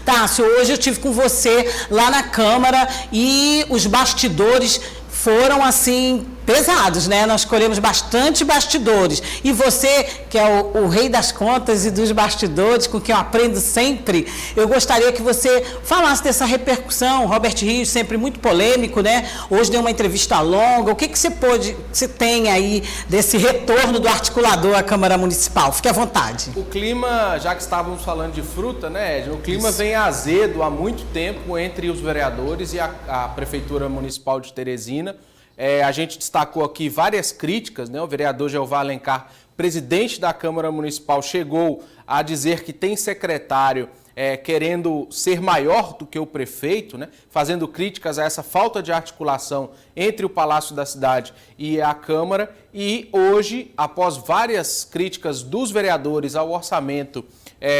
Tássio, hoje eu estive com você lá na Câmara e os bastidores foram, assim, pesados, né? Nós escolhemos bastante bastidores. E você, que é o rei das contas e dos bastidores, com quem eu aprendo sempre, eu gostaria que você falasse dessa repercussão. Robert Rios, sempre muito polêmico, né? Hoje deu uma entrevista longa. O que você tem aí desse retorno do articulador à Câmara Municipal? Fique à vontade. O clima, já que estávamos falando de fruta, né, Edna? O clima vem azedo há muito tempo entre os vereadores e a Prefeitura Municipal de Teresina. A gente destacou aqui várias críticas, né? O vereador Jeová Alencar, presidente da Câmara Municipal, chegou a dizer que tem secretário querendo ser maior do que o prefeito, né? Fazendo críticas a essa falta de articulação entre o Palácio da Cidade e a Câmara. E hoje, após várias críticas dos vereadores ao orçamento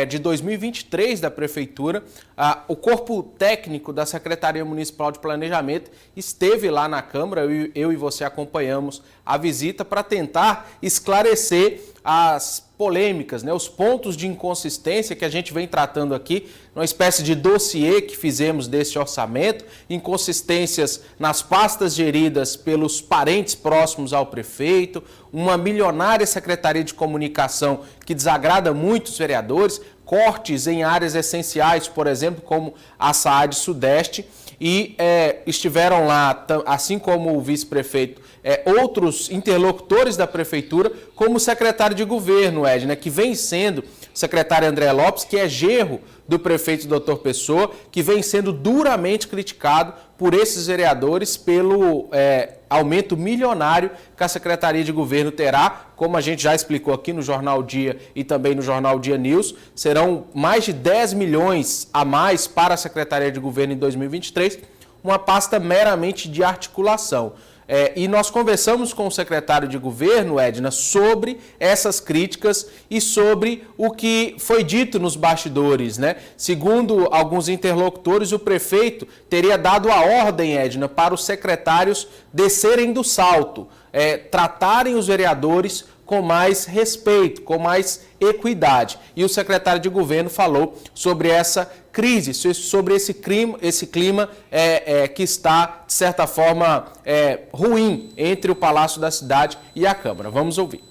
de 2023 da Prefeitura, o corpo técnico da Secretaria Municipal de Planejamento esteve lá na Câmara, eu e você acompanhamos a visita para tentar esclarecer as polêmicas, né, os pontos de inconsistência que a gente vem tratando aqui, uma espécie de dossiê que fizemos desse orçamento, inconsistências nas pastas geridas pelos parentes próximos ao prefeito, uma milionária Secretaria de Comunicação que desagrada muito os vereadores, cortes em áreas essenciais, por exemplo, como a SAAD Sudeste, e estiveram lá, assim como o vice-prefeito, outros interlocutores da Prefeitura, como o secretário de Governo, Edna, que vem sendo o secretário André Lopes, que é genro do prefeito Dr. Pessoa, que vem sendo duramente criticado por esses vereadores pelo aumento milionário que a Secretaria de Governo terá, como a gente já explicou aqui no Jornal Dia e também no Jornal Dia News, serão mais de 10 milhões a mais para a Secretaria de Governo em 2023, uma pasta meramente de articulação. E nós conversamos com o secretário de Governo, Edna, sobre essas críticas e sobre o que foi dito nos bastidores, né? Segundo alguns interlocutores, o prefeito teria dado a ordem, Edna, para os secretários descerem do salto, tratarem os vereadores com mais respeito, com mais equidade. E o secretário de Governo falou sobre essa crise, sobre esse clima que está, de certa forma, ruim entre o Palácio da Cidade e a Câmara. Vamos ouvir.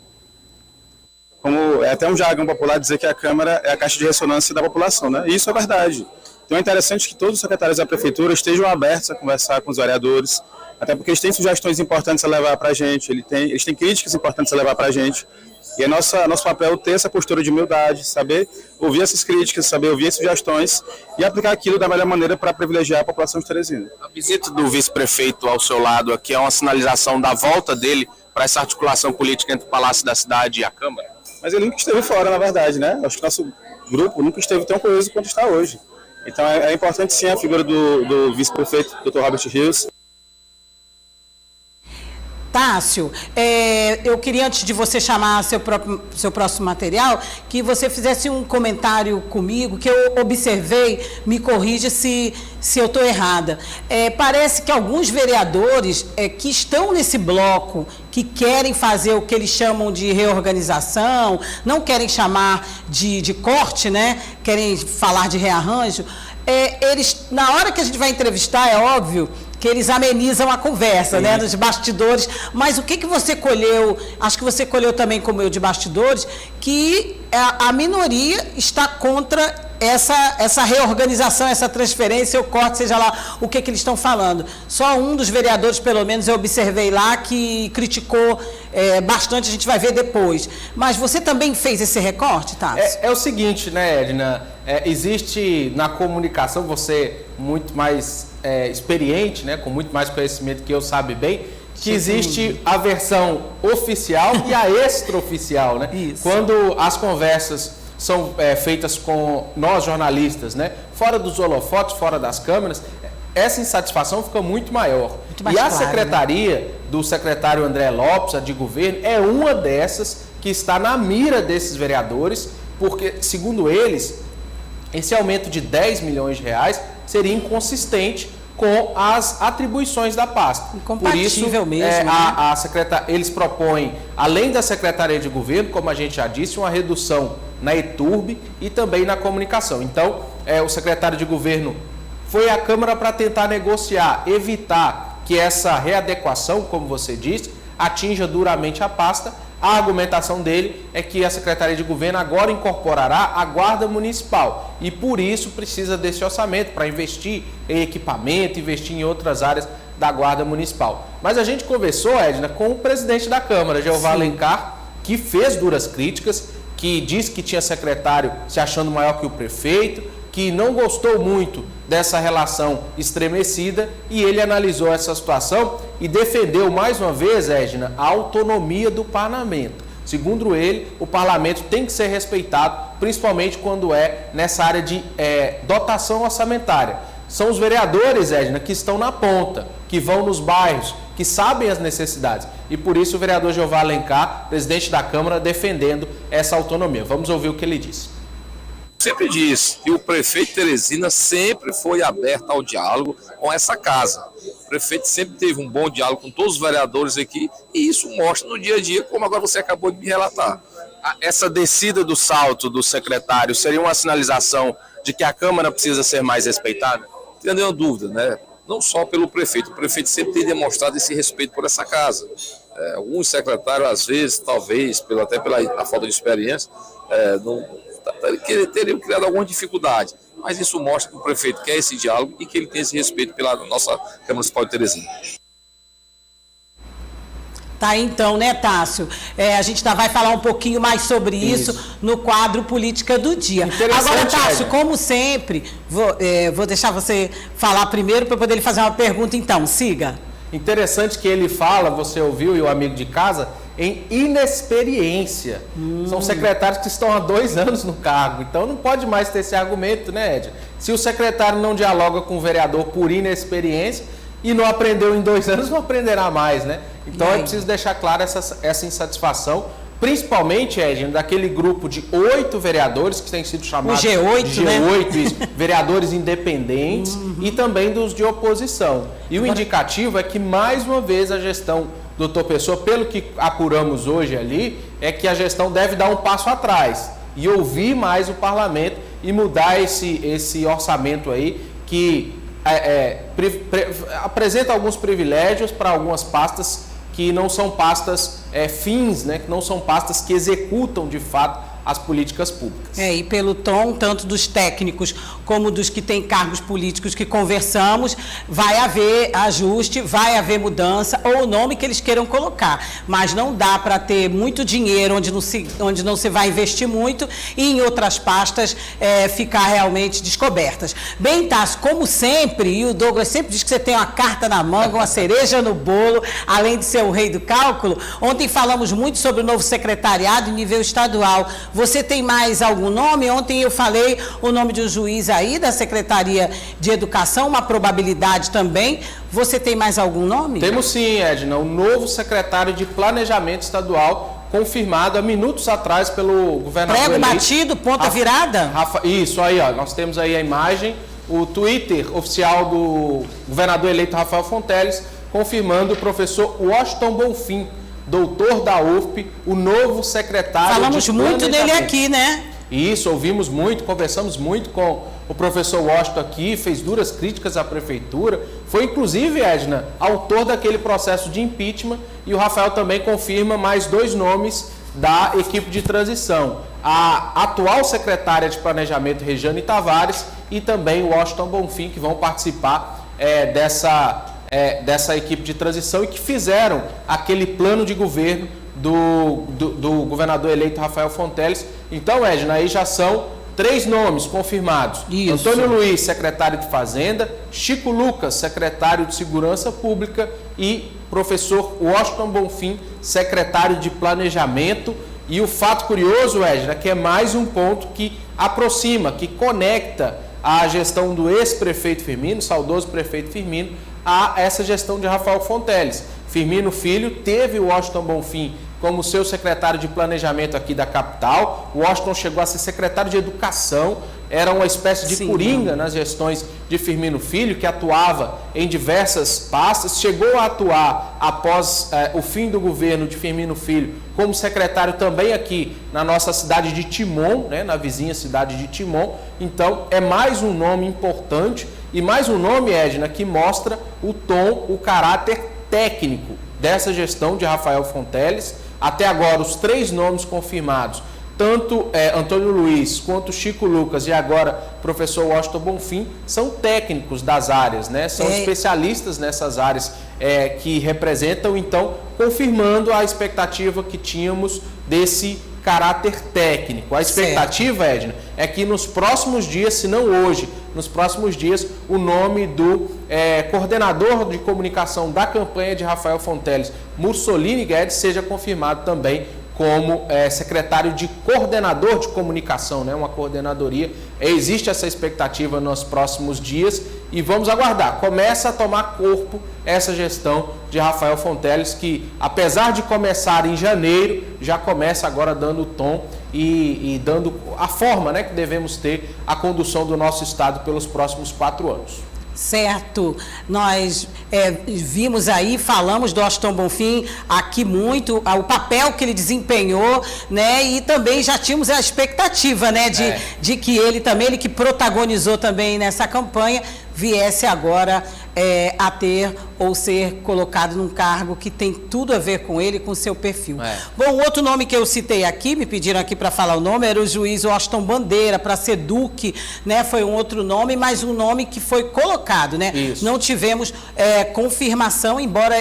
Como é até um jargão popular dizer que a Câmara é a caixa de ressonância da população, né? E isso é verdade. Então é interessante que todos os secretários da Prefeitura estejam abertos a conversar com os vereadores, até porque eles têm sugestões importantes a levar para a gente, eles têm críticas importantes a levar para a gente. E é nosso papel ter essa postura de humildade, saber ouvir essas críticas, saber ouvir as sugestões e aplicar aquilo da melhor maneira para privilegiar a população de Teresina. A visita do vice-prefeito ao seu lado aqui é uma sinalização da volta dele para essa articulação política entre o Palácio da Cidade e a Câmara? Mas ele nunca esteve fora, na verdade, né? Acho que nosso grupo nunca esteve tão coeso quanto está hoje. Então é importante sim a figura do vice-prefeito, Dr. Robert Rios. Tássio, eu queria, antes de você chamar seu próximo material, que você fizesse um comentário comigo, que eu observei, me corrija se eu estou errada. Parece que alguns vereadores que estão nesse bloco, que querem fazer o que eles chamam de reorganização, não querem chamar de corte, né? Querem falar de rearranjo, eles, na hora que a gente vai entrevistar, é óbvio que eles amenizam a conversa, né, nos bastidores, mas o que você colheu, acho que você colheu também como eu de bastidores, que a minoria está contra essa reorganização, essa transferência, o corte, seja lá o que eles estão falando. Só um dos vereadores, pelo menos, eu observei lá, que criticou bastante, a gente vai ver depois. Mas você também fez esse recorte, Tássio? É o seguinte, né, Edna? Existe na comunicação, você muito mais experiente, né, com muito mais conhecimento que eu, sabe bem, que existe a versão oficial e a extraoficial, né? Isso. Quando as conversas são feitas com nós jornalistas, né, fora dos holofotes, fora das câmeras, essa insatisfação fica muito maior. Muito mais claro, a secretaria, né, do secretário André Lopes, a de governo, é uma dessas que está na mira desses vereadores, porque, segundo eles, esse aumento de 10 milhões de reais seria inconsistente com as atribuições da pasta. Por isso, mesmo, eles propõem, além da Secretaria de Governo, como a gente já disse, uma redução na ETURB e também na comunicação. Então, o secretário de governo foi à Câmara para tentar negociar, evitar que essa readequação, como você disse, atinja duramente a pasta. A argumentação dele é que a Secretaria de Governo agora incorporará a Guarda Municipal e por isso precisa desse orçamento para investir em equipamento, investir em outras áreas da Guarda Municipal. Mas a gente conversou, Edna, com o presidente da Câmara, Jeová Alencar, que fez duras críticas, que disse que tinha secretário se achando maior que o prefeito, que não gostou muito dessa relação estremecida e ele analisou essa situação e defendeu mais uma vez, Edna, a autonomia do parlamento. Segundo ele, o parlamento tem que ser respeitado, principalmente quando é nessa área de dotação orçamentária. São os vereadores, Edna, que estão na ponta, que vão nos bairros, que sabem as necessidades. E por isso o vereador Jeová Alencar, presidente da Câmara, defendendo essa autonomia. Vamos ouvir o que ele disse. Sempre disse que o prefeito Teresina sempre foi aberto ao diálogo com essa casa. O prefeito sempre teve um bom diálogo com todos os vereadores aqui e isso mostra no dia a dia, como agora você acabou de me relatar. Essa descida do salto do secretário seria uma sinalização de que a Câmara precisa ser mais respeitada? Não tem nenhuma dúvida, né? Não só pelo prefeito. O prefeito sempre tem demonstrado esse respeito por essa casa. Alguns secretários, às vezes, talvez, até pela falta de experiência, teriam criado alguma dificuldade, mas isso mostra que o prefeito quer esse diálogo e que ele tem esse respeito pela nossa Câmara Municipal de Teresina. Tá, então, né, Tássio? A gente ainda vai falar um pouquinho mais sobre isso no quadro Política do Dia. Agora, Tássio, como sempre, vou deixar você falar primeiro para poder lhe fazer uma pergunta, então, siga. Interessante que ele fala, você ouviu e o amigo de casa, em inexperiência. São secretários que estão há 2 anos no cargo, então não pode mais ter esse argumento, né, Ed? Se o secretário não dialoga com o vereador por inexperiência e não aprendeu em 2 anos, não aprenderá mais, né? Então é preciso deixar clara essa insatisfação, principalmente, Ed, daquele grupo de 8 vereadores que têm sido chamados o G8, de G8, isso, vereadores independentes e também dos de oposição. E o indicativo é que, mais uma vez, a gestão do Dr. Pessoa, pelo que apuramos hoje ali, é que a gestão deve dar um passo atrás e ouvir mais o parlamento e mudar esse orçamento aí que apresenta alguns privilégios para algumas pastas que não são pastas fins, né, que não são pastas que executam de fato as políticas públicas. E pelo tom, tanto dos técnicos como dos que têm cargos políticos que conversamos, vai haver ajuste, vai haver mudança, ou o nome que eles queiram colocar. Mas não dá para ter muito dinheiro onde não se vai investir muito e em outras pastas ficar realmente descobertas. Bem, Tássio, como sempre, e o Douglas sempre diz que você tem uma carta na manga, uma cereja no bolo, além de ser o rei do cálculo, ontem falamos muito sobre o novo secretariado em nível estadual. Você tem mais algum nome? Ontem eu falei o nome de um juiz aí da Secretaria de Educação, uma probabilidade também. Você tem mais algum nome? Temos sim, Edna, o novo secretário de Planejamento Estadual, confirmado há minutos atrás pelo governador Prego eleito, batido, ponta virada? Isso aí, ó, nós temos aí a imagem, o Twitter oficial do governador eleito Rafael Fonteles, confirmando o professor Washington Bonfim, doutor da UFP, o novo secretário Falamos muito dele aqui, né? Isso, ouvimos muito, conversamos muito com o professor Washington aqui, fez duras críticas à prefeitura, foi inclusive, Edna, autor daquele processo de impeachment, e o Rafael também confirma mais 2 nomes da equipe de transição, a atual secretária de Planejamento, Regiane Tavares, e também o Washington Bonfim, que vão participar dessa equipe de transição e que fizeram aquele plano de governo do governador eleito Rafael Fonteles. Então, Edna, aí já são 3 nomes confirmados. Isso. Antônio Luiz, secretário de Fazenda, Chico Lucas, secretário de Segurança Pública e professor Washington Bonfim, secretário de Planejamento. E o fato curioso, Edna, que é mais um ponto que aproxima, que conecta a gestão do ex-prefeito Firmino, saudoso prefeito Firmino, a essa gestão de Rafael Fonteles. Firmino Filho teve o Washington Bonfim como seu secretário de Planejamento aqui da capital. O Washington chegou a ser secretário de Educação era uma espécie de Sim. coringa nas gestões de Firmino Filho, que atuava em diversas pastas, chegou a atuar após o fim do governo de Firmino Filho como secretário também aqui na nossa cidade de Timon, né, na vizinha cidade de Timon. Então é mais um nome importante e mais um nome, Edna, que mostra o tom, o caráter técnico dessa gestão de Rafael Fonteles. Até agora, os 3 nomes confirmados, tanto Antônio Luiz quanto Chico Lucas e agora professor Washington Bonfim, são técnicos das áreas, né? São especialistas nessas áreas que representam, então, confirmando a expectativa que tínhamos desse caráter técnico. A expectativa, Edna, é que nos próximos dias, se não hoje, nos próximos dias, o nome do coordenador de comunicação da campanha de Rafael Fonteles, Mussolini Guedes, seja confirmado também como secretário de coordenador de comunicação, né? Uma coordenadoria. Existe essa expectativa nos próximos dias e vamos aguardar. Começa a tomar corpo essa gestão de Rafael Fonteles, que apesar de começar em janeiro, já começa agora dando o tom e dando a forma, né, que devemos ter a condução do nosso estado pelos próximos 4 anos. Certo, nós vimos aí, falamos do Washington Bonfim aqui muito, o papel que ele desempenhou, né, e também já tínhamos a expectativa, né, de que ele também, ele que protagonizou também nessa campanha, viesse agora a ter ou ser colocado num cargo que tem tudo a ver com ele, com o seu perfil. Bom, o outro nome que eu citei aqui, me pediram aqui para falar o nome, era o juiz Washington Bandeira, para ser Duque, né? Foi um outro nome, mas um nome que foi colocado, né? Isso. Não tivemos confirmação, embora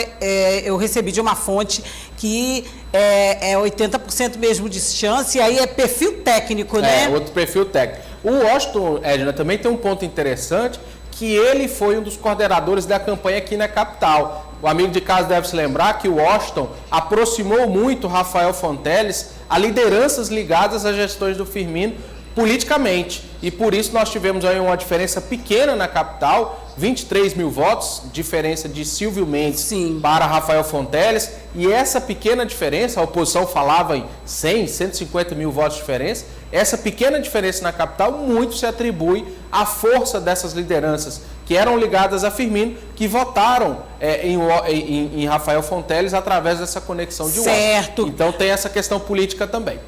eu recebi de uma fonte que é 80% mesmo de chance, e aí é perfil técnico, né? Outro perfil técnico. O Washington, Edna, também tem um ponto interessante, que ele foi um dos coordenadores da campanha aqui na capital. O amigo de casa deve se lembrar que o Washington aproximou muito Rafael Fonteles a lideranças ligadas às gestões do Firmino politicamente. E por isso nós tivemos aí uma diferença pequena na capital, 23 mil votos, diferença de Silvio Mendes para Rafael Fonteles. E essa pequena diferença, a oposição falava em 100, 150 mil votos de diferença, essa pequena diferença na capital muito se atribui à força dessas lideranças que eram ligadas a Firmino, que votaram em Rafael Fonteles através dessa conexão de Washington. Então tem essa questão política também.